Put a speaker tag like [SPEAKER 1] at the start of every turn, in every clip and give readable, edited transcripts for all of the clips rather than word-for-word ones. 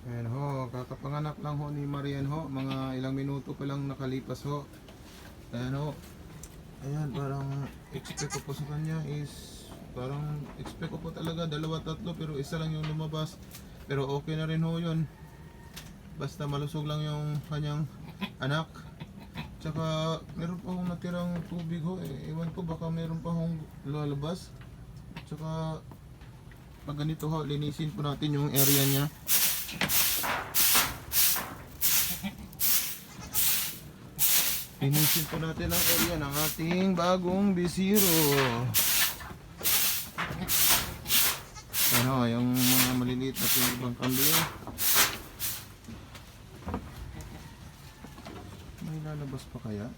[SPEAKER 1] Ayan ho, kakapanganak lang ho ni Marian ho. Mga ilang minuto pa lang nakalipas ho. Ayan ho. Ayan, parang expect ko po sa kanya is parang expect ko po talaga dalawa tatlo pero isa lang yung lumabas. Pero okay na rin ho yun. Basta malusog lang yung kanyang anak. Tsaka meron pa hong natirang tubig ho. Ewan ko baka meron pa hong lalabas. Tsaka pag ganito ho, linisin po natin yung area niya. Linisin po natin ang area ng ating bagong bisiro. Ano, yung mga maliliit na ibang kambing. May lalabas pa kaya?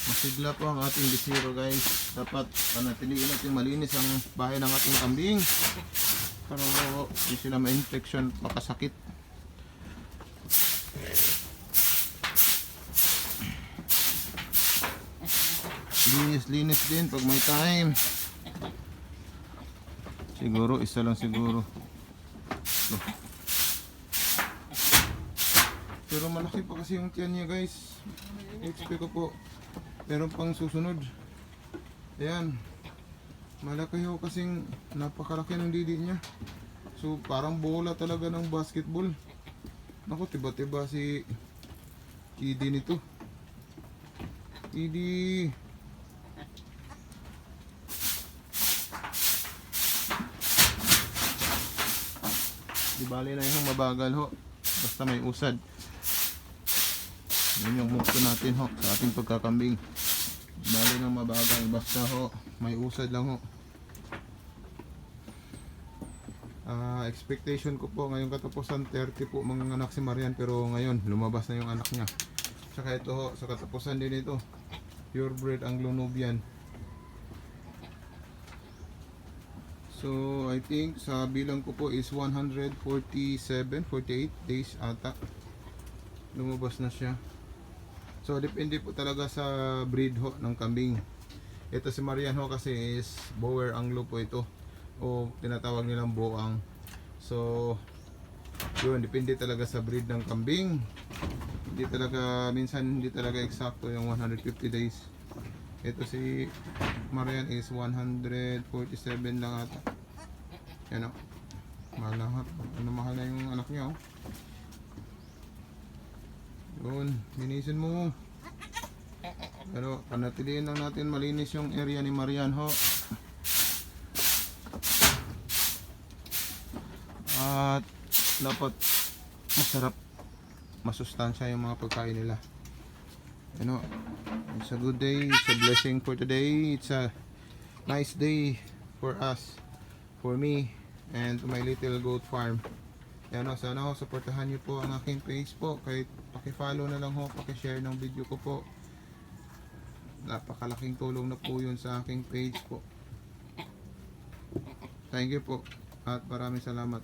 [SPEAKER 1] Masigla po ang ating bisiro guys. Dapat panatiliin natin malinis ang bahay ng ating kambing. Para hindi sila ma-infection, makasakit. Linis din pag may time. Siguro, isa lang siguro. Pero malaki pa kasi yung tiyan niya guys. Expect ko po. Meron pang susunod. Ayan. Malaki ho kasing napakalaki ng didi niya. So parang bola talaga ng basketball. Naku, tiba-tiba si Kidi nito. Kidi. Di bali na yung mabagal ho. Basta may usad. Yun yung mukto natin ho sa ating pagkakambing. Bali ng mabagal. Basta ho may usad lang ho. Expectation ko po ngayong katapusan 30 po mga anak si Marian, pero ngayon lumabas na yung anak niya. Tsaka ito ho, sa katapusan din ito, purebred Anglo-Nubian. So I think sa bilang ko po is 147, 48 days ata lumabas na siya. So depende po talaga sa breed ho ng kambing. Ito si Marian ho kasi is Boer Anglo po ito, o tinatawag nilang Boang. So yun, depende talaga sa breed ng kambing. Hindi talaga, minsan hindi talaga eksakto yung 150 days. Ito si Marian is 147 lang ata. Yan o, mahal na, mahal na yung anak niya o. Yun, linisin mo. Pero panatiliin lang natin malinis yung area ni Marian ho. At dapat masarap, masustansya yung mga pagkain nila. You know, it's a good day, it's a blessing for today, it's a nice day for us, for me, and to my little goat farm. Yan o, sana ho, supportahan nyo po ang aking page po. Kahit pakifollow na lang ho, pakishare ng video ko po. Napakalaking tulong na po yun sa aking page po. Thank you po, at maraming salamat.